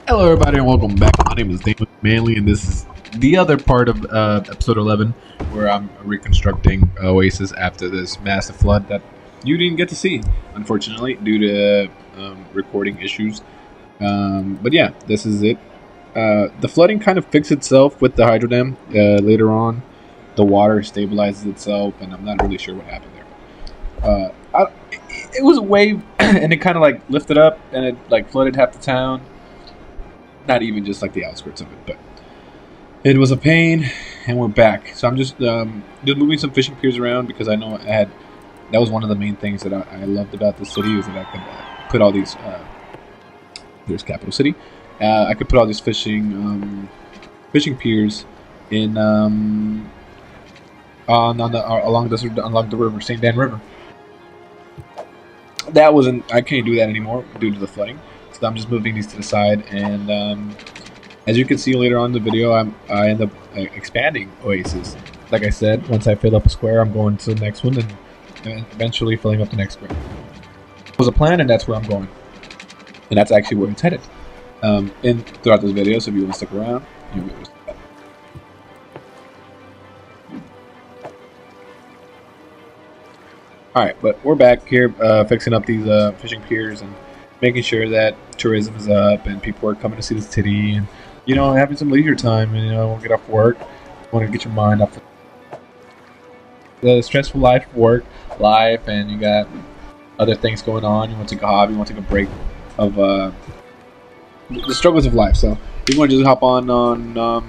Hello, everybody, and welcome back. My name is Damon Manley, and this is the other part of episode 11, where I'm reconstructing Oasis after this massive flood that you didn't get to see, unfortunately, due to recording issues. But yeah, this is it. The flooding kind of fixed itself with the hydro dam. Later on, the water stabilizes itself, and I'm not really sure what happened there. It was a wave, and it kind of like lifted up, and it like flooded half the town. Not even just like the outskirts of it, but it was a pain, and we're back. So I'm just moving some fishing piers around because I know that was one of the main things that I loved about the city, is that I could put all these. There's Capital City. I could put all these fishing piers in along the river, St. Dan River. That wasn't. I can't do that anymore due to the flooding. So I'm just moving these to the side, and as you can see later on in the video, I end up expanding Oasis. Like I said, once I fill up a square, I'm going to the next one, and eventually filling up the next square. It was a plan, and that's where I'm going, and that's actually where it's headed. And throughout this video, so if you want to stick around, you'll be able to see that. All right, but we're back here fixing up these fishing piers and making sure that tourism is up and people are coming to see the city, and having some leisure time, and get off work, want to get your mind off the stressful life and you got other things going on. You want to take a hobby, you want to take a break of the struggles of life. So you want to just hop on go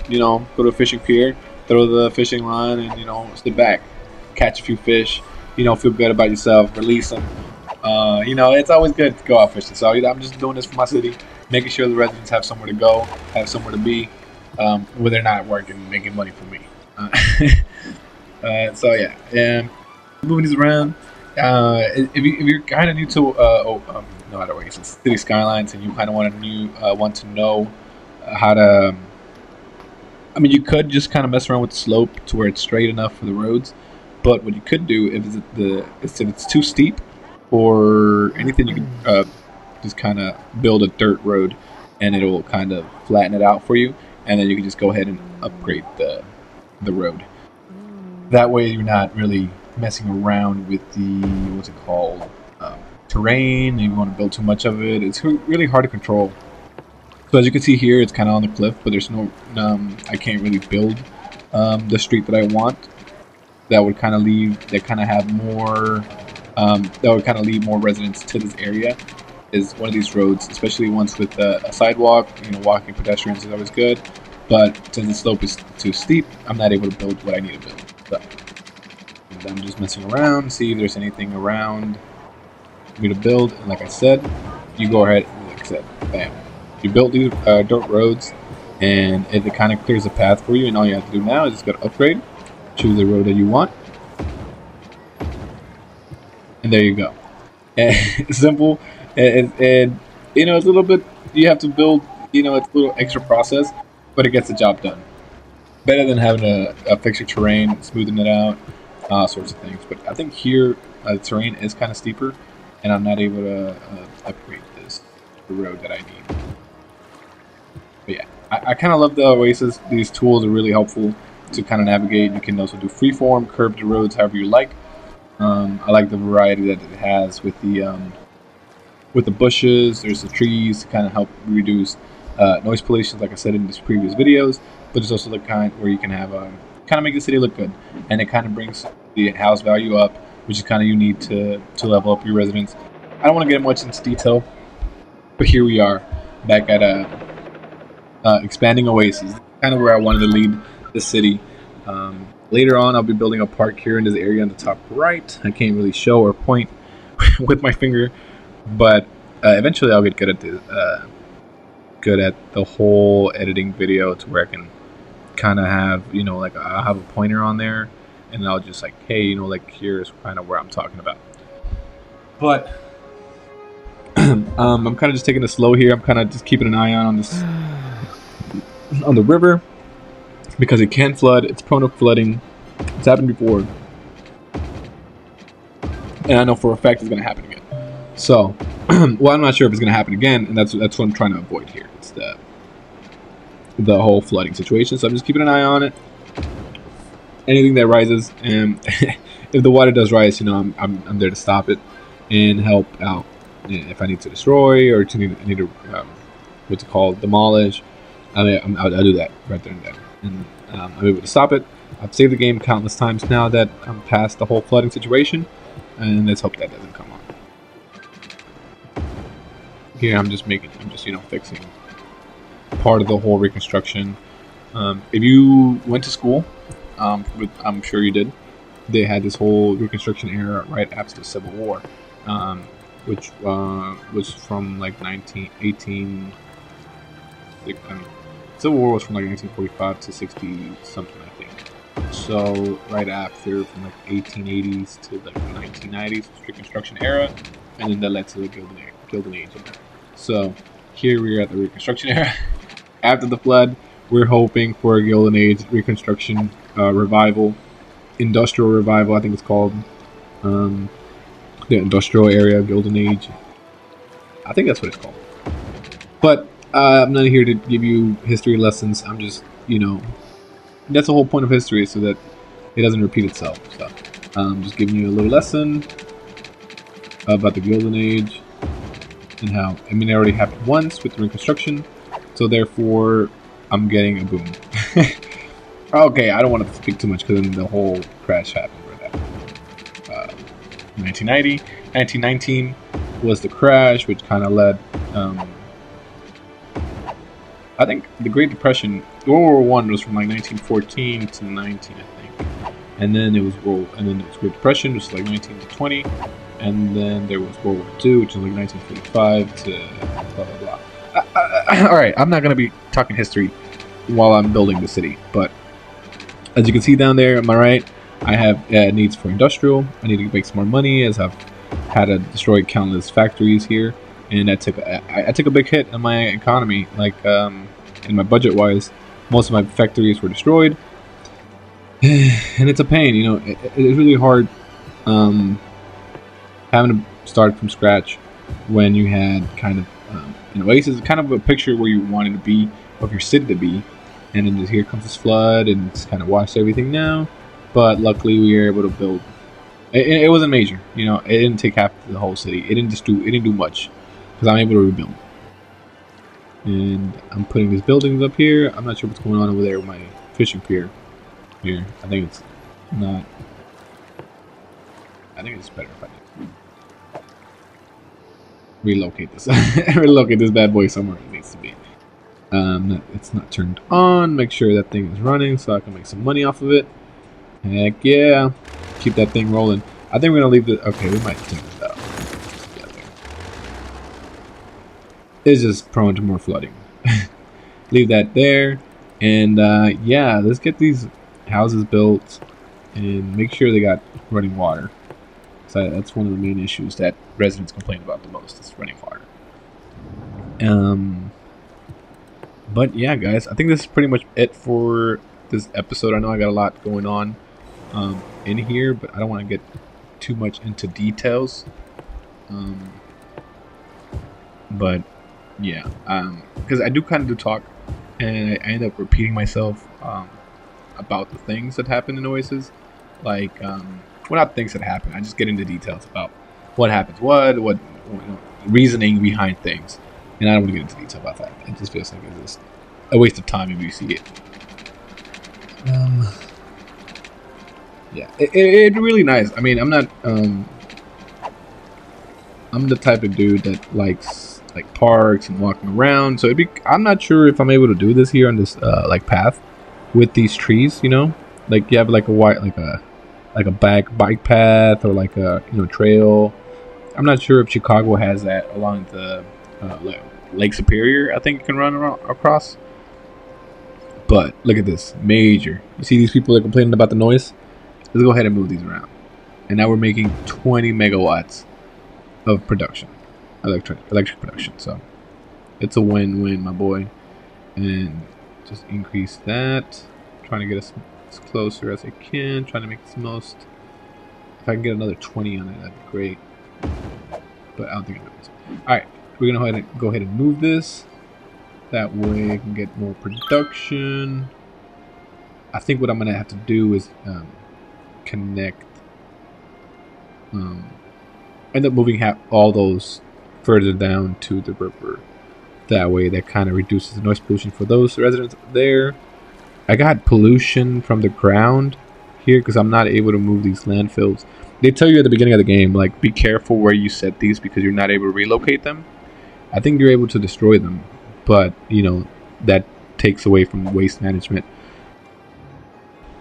to a fishing pier, throw the fishing line, and sit back, catch a few fish, feel good about yourself, release them. It's always good to go out fishing. So I'm just doing this for my city, making sure the residents have somewhere to go, have somewhere to be, where they're not working, making money for me. So yeah, and moving these around. If you're kind of new to not Oasis, city skylines, and you kind of want to know how to. I mean, you could just kind of mess around with the slope to where it's straight enough for the roads, but what you could do if it's too steep or anything, you can just kind of build a dirt road, and it'll kind of flatten it out for you, and then you can just go ahead and upgrade the road. That way you're not really messing around with the terrain. You want to build too much of it, it's really hard to control. So as you can see here, it's kind of on the cliff, but there's no I can't really build the street that I want. That would kind of leave more residents to this area. Is one of these roads, especially ones with a sidewalk. Walking pedestrians is always good, but since the slope is too steep, I'm not able to build what I need to build. So I'm just messing around, see if there's anything around for me to build. And like I said, you go ahead. Like I said, bam, you build these dirt roads, and it kind of clears the path for you. And all you have to do now is just go to upgrade, choose the road that you want. And there you go. And it's simple, and it's a little bit. You have to build. It's a little extra process, but it gets the job done. Better than having to fix your terrain, smoothing it out, sorts of things. But I think here the terrain is kind of steeper, and I'm not able to upgrade the road that I need. But yeah, I kind of love the Oasis. These tools are really helpful to kind of navigate. You can also do freeform, curved roads, however you like. I like the variety that it has with the bushes. There's the trees to kind of help reduce noise pollution, like I said in these previous videos. But there's also the kind where you can have kind of make the city look good, and it kind of brings the house value up, which is kind of unique to level up your residents. I don't want to get much into detail, but here we are back at expanding Oasis, kind of where I wanted to lead the city. Later on, I'll be building a park here in this area on the top right. I can't really show or point with my finger, but eventually I'll get good at the whole editing video to where I can kind of have, I'll have a pointer on there, and I'll just like, hey, here's kind of where I'm talking about. But I'm kind of just taking it slow here. I'm kind of just keeping an eye on the river, because it can flood. It's prone to flooding. It's happened before, and I know for a fact it's going to happen again. So well, I'm not sure if it's going to happen again, and that's what I'm trying to avoid here. It's the whole flooding situation. So I'm just keeping an eye on it. Anything that rises, and if the water does rise, I'm there to stop it and help out. If I need to destroy or need to what's it called, demolish, I'll do that right there and then. And I'm able to stop it. I've saved the game countless times now that I'm past the whole flooding situation, and let's hope that doesn't come on. Here I'm just fixing part of the whole reconstruction. If you went to school, I'm sure you did, they had this whole reconstruction era right after the Civil War, which was from like 1918. Civil War was from like 1945 to 60 something, I think. So right after, from like 1880s to like the 1990s, was Reconstruction era, and then that led to the Gilded Age. So here we are at the Reconstruction era. After the flood, we're hoping for a Gilded Age Reconstruction revival, industrial revival, I think it's called. The industrial era, Gilded Age. I think that's what it's called. But I'm not here to give you history lessons. I'm just, that's the whole point of history, so that it doesn't repeat itself. So I'm just giving you a little lesson about the Gilded Age and how, it already happened once with the Reconstruction, so therefore I'm getting a boom. Okay, I don't want to speak too much because then the whole crash happened right after. 1919 was the crash, which kind of led. I think the Great Depression, World War One was from like 1914 to 19, I think, and then it was Great Depression, which was like 19 to 20, and then there was World War Two, which was like 1945 to blah blah blah. All right, I'm not gonna be talking history while I'm building the city, but as you can see down there on my right, I have needs for industrial. I need to make some more money, as I've had to destroy countless factories here, and I took a big hit in my economy, like in my budget wise. Most of my factories were destroyed, and it's a pain. It's really hard having to start from scratch when you had kind of Oasis is kind of a picture where you wanted to be, of your city to be, and then here comes this flood and it's kind of washed everything now. But luckily we were able to build. It wasn't major, it didn't take half the whole city. It didn't do much, because I'm able to rebuild. And I'm putting these buildings up here. I'm not sure what's going on over there with my fishing pier here. I think it's not. I think it's better if I relocate this. Relocate this bad boy somewhere it needs to be. It's not turned on. Make sure that thing is running so I can make some money off of it. Heck yeah. Keep that thing rolling. I think we're going to leave the... Okay, we might take this out. It's just prone to more flooding. Leave that there. And yeah, let's get these houses built and make sure they got running water. So that's one of the main issues that residents complain about the most, is running water. But yeah, guys, I think this is pretty much it for this episode. I know I got a lot going on in here, but I don't want to get too much into details. But yeah, because I do kind of do talk, and I end up repeating myself about the things that happen in Oasis. Like, well, not things that happen. I just get into details about what happens, what reasoning behind things, and I don't want to get into detail about that. It just feels like it's just a waste of time if you see it. Yeah, it's really nice. I mean, I'm not. I'm the type of dude that likes like parks and walking around. So I'm not sure if I'm able to do this here on this like path with these trees. Like you have like a bike path, or like a trail. I'm not sure if Chicago has that along the Lake Superior. I think you can run across. But look at this, major. You see these people that are complaining about the noise? Let's go ahead and move these around. And now we're making 20 megawatts of production, electric production. So it's a win-win, my boy. And just increase that. Trying to get us as closer as I can. Trying to make this most. If I can get another 20 on it, that'd be great. But I don't think I can. All right, we're gonna go ahead and move this. That way I can get more production. I think what I'm gonna have to do is connect, um, end up moving all those further down to the river. That way, that kind of reduces the noise pollution for those residents there. I got pollution from the ground here because I'm not able to move these landfills. They tell you at the beginning of the game, like, be careful where you set these because you're not able to relocate them. I think you're able to destroy them, but that takes away from waste management,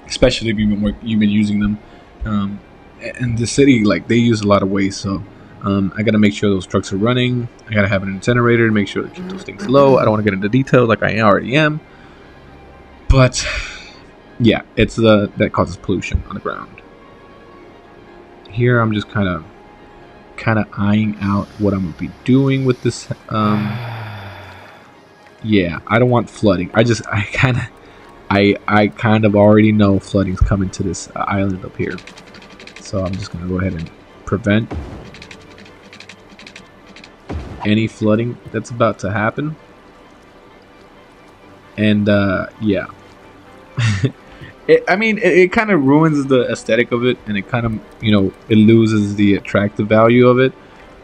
especially if you've been using them. And the city, like, they use a lot of waste, so I gotta make sure those trucks are running. I gotta have an incinerator to make sure to keep those things low. I don't want to get into detail like I already am, but yeah, it's that causes pollution on the ground. Here, I'm just kind of eyeing out what I'm gonna be doing with this. Yeah, I don't want flooding. I kind of already know flooding's coming to this island up here, so I'm just gonna go ahead and prevent any flooding that's about to happen. And yeah, it kind of ruins the aesthetic of it, and it kind of it loses the attractive value of it.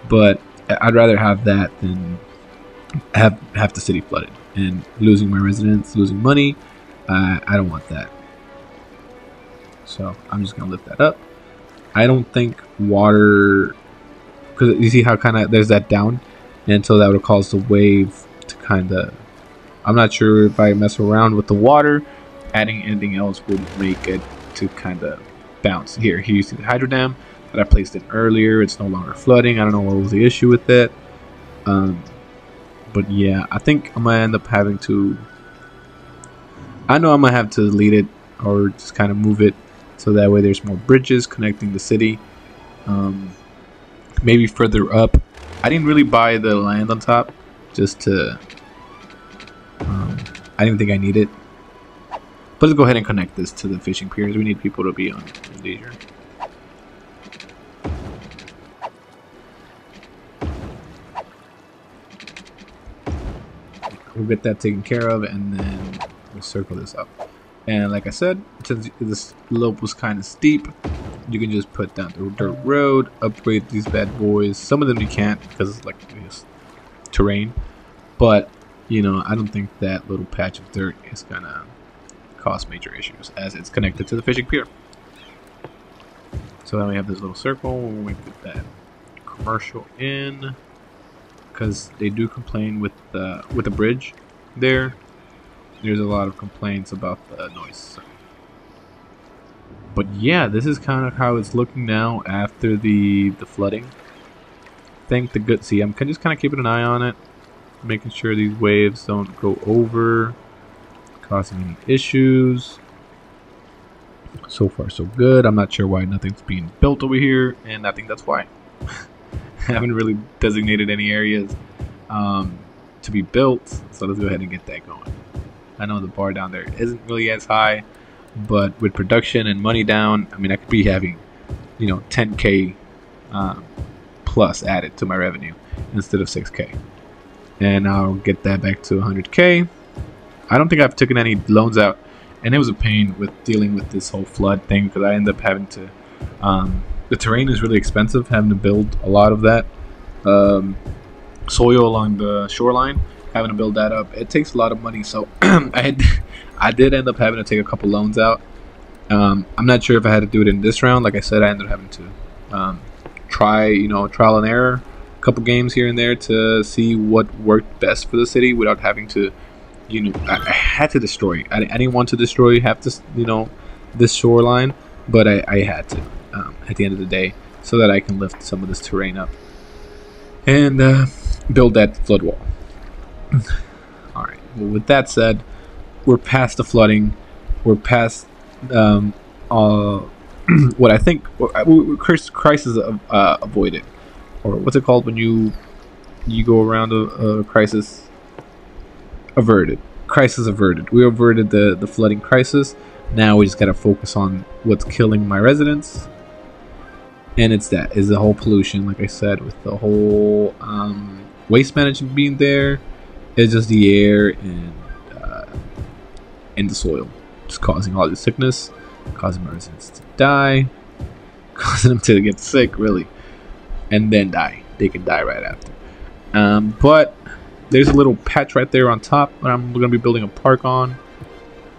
But I'd rather have that than have the city flooded and losing my residents, losing money. I don't want that. So I'm just gonna lift that up. I don't think water, because you see how kind of there's that down, and so that would cause the wave to kind of. I'm not sure if I mess around with the water, adding anything else would make it to kind of bounce. Here you see the hydro dam that I placed in earlier. It's no longer flooding. I don't know what was the issue with it. But yeah, I think I'm gonna end up having to. I know I'm gonna have to delete it or just kind of move it so that way there's more bridges connecting the city. Maybe further up. I didn't really buy the land on top just to. I didn't think I need it. But let's go ahead and connect this to the fishing piers. We need people to be on leisure. We'll get that taken care of, and then we'll circle this up. And like I said, since this slope was kind of steep, you can just put down the dirt road, upgrade these bad boys. Some of them you can't because it's like terrain, but I don't think that little patch of dirt is gonna cause major issues as it's connected to the fishing pier. So then we have this little circle. We put that commercial in because they do complain with the bridge there. There's a lot of complaints about the noise. But yeah, this is kind of how it's looking now after the flooding. Thank the good. See, I'm just kind of keeping an eye on it, making sure these waves don't go over, causing any issues. So far, so good. I'm not sure why nothing's being built over here, and I think that's why. I haven't really designated any areas to be built, so let's go ahead and get that going. I know the bar down there isn't really as high, but with production and money down, I mean, I could be having, 10K plus added to my revenue instead of 6K. And I'll get that back to 100K. I don't think I've taken any loans out, and it was a pain with dealing with this whole flood thing because I ended up having to. The terrain is really expensive, having to build a lot of that soil along the shoreline. Having to build that up, it takes a lot of money. So I did end up having to take a couple loans out. I'm not sure if I had to do it in this round. Like I said, I ended up having to try, trial and error, a couple games here and there to see what worked best for the city without having to, I had to destroy. I didn't want to destroy half this, this shoreline, but I had to at the end of the day so that I can lift some of this terrain up and build that flood wall. Alright, well, with that said, we're past the flooding. We're past what I think crisis avoided, or what's it called when you go around a crisis? Averted. Crisis averted. We averted the flooding crisis. Now we just gotta focus on what's killing my residents. And it's that is the whole pollution, like I said, with the whole waste management being there. It's just the air uh, and the soil, just causing all this sickness, causing my residents to die, causing them to get sick, really, and then die. They can die right after. But there's a little patch right there on top that I'm going to be building a park on,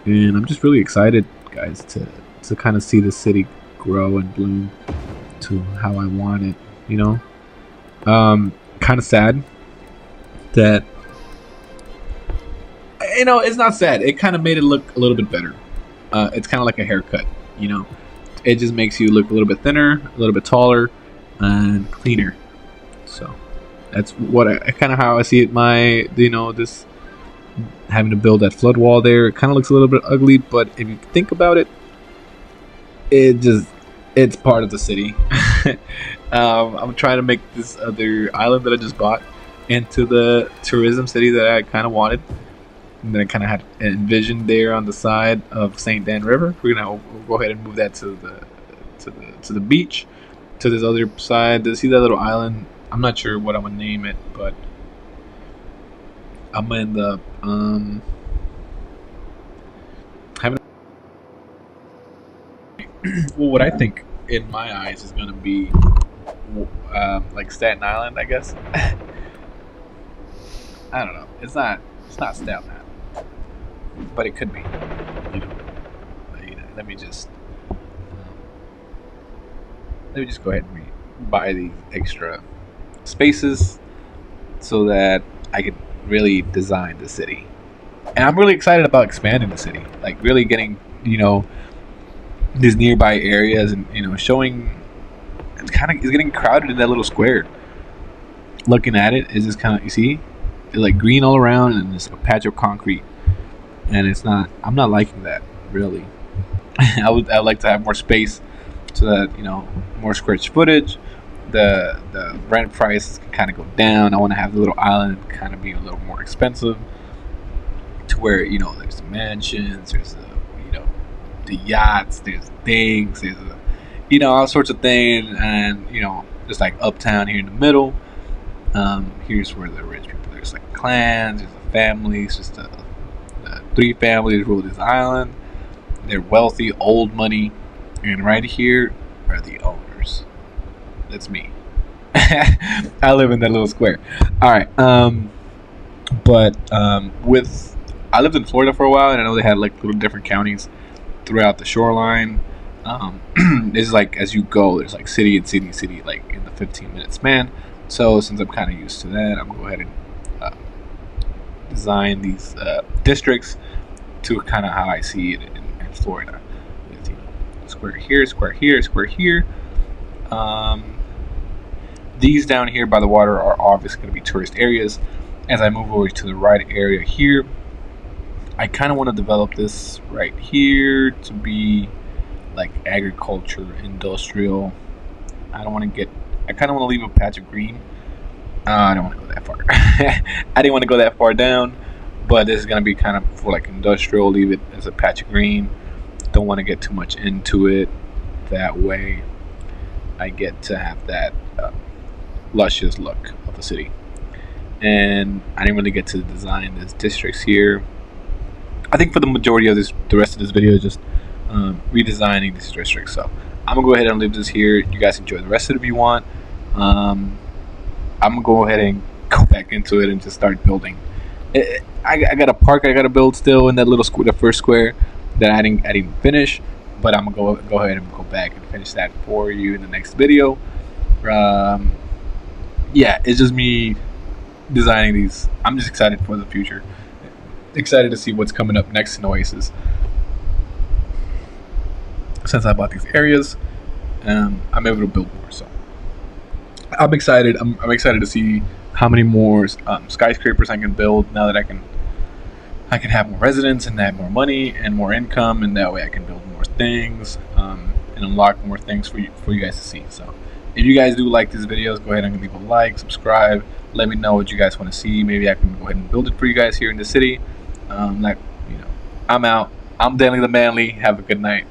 and I'm just really excited, guys, to kind of see the city grow and bloom to how I want it. You know, kind of sad that it's not sad. It kind of made it look a little bit better. It's kind of like a haircut. You know, it just makes you look a little bit thinner, a little bit taller, and cleaner. So that's what I kind of how I see it. This having to build that flood wall there, it kind of looks a little bit ugly, but if you think about it, it's part of the city. I'm trying to make this other island that I just bought into the tourism city that I kind of wanted, and then I kind of had envisioned there on the side of St. Dan River. We'll go ahead and move that to the beach, to this other side. To see that little island, I'm not sure what I'm gonna name it, but I'm gonna end up having well, what I think in my eyes is gonna be like Staten Island, I guess. I don't know. It's not Staten Island, but it could be. You know, let me just go ahead and buy these extra spaces so that I can really design the city. And I'm really excited about expanding the city, like really getting these nearby areas, and showing it's getting crowded in that little square. Looking at it, it's just kind of, you see, it's like green all around, and it's a patch of concrete, and it's not. I'm not liking that, really. I'd like to have more space so that more square footage. The rent price can kind of go down. I want to have the little island kind of be a little more expensive, to where there's the mansions, there's the yachts, there's things, there's all sorts of things, and just like uptown here in the middle. Here's where the rich people. There's like clans, there's the families, just the 3 families rule this island. They're wealthy, old money, and right here are the owners. That's me. I live in that little square. All right. I lived in Florida for a while, and I know they had like little different counties throughout the shoreline. It's like as you go, there's like city and city, like in the 15-minute span. So since I'm kind of used to that, I'm gonna go ahead and design these districts to kind of how I see it in Florida. With square here, square here, square here. These down here by the water are obviously going to be tourist areas. As I move over to the right area here, I kind of want to develop this right here to be like agriculture, industrial. I kind of want to leave a patch of green. I don't want to go that far. I didn't want to go that far down, but this is going to be kind of for like industrial. Leave it as a patch of green. Don't want to get too much into it. That way I get to have that luscious look of the city. And I didn't really get to design these districts here. I think for the majority of the rest of this video is just redesigning these districts. So I'm gonna go ahead and leave this here. You guys enjoy the rest of it if you want. I'm gonna go ahead and go back into it and just start building. I got a park I gotta build still in that little the first square that I didn't finish, but I'm gonna go ahead and go back and finish that for you in the next video. Yeah, it's just me designing these. I'm just excited for the future. Excited to see what's coming up next in Oasis. Since I bought these areas, I'm able to build more. So I'm excited. I'm excited to see how many more skyscrapers I can build now that I can have more residents and have more money and more income, and that way I can build more things and unlock more things for you guys to see. So if you guys do like these videos, go ahead and leave a like, subscribe. Let me know what you guys want to see. Maybe I can go ahead and build it for you guys here in the city. I'm out. I'm Danley the Manly. Have a good night.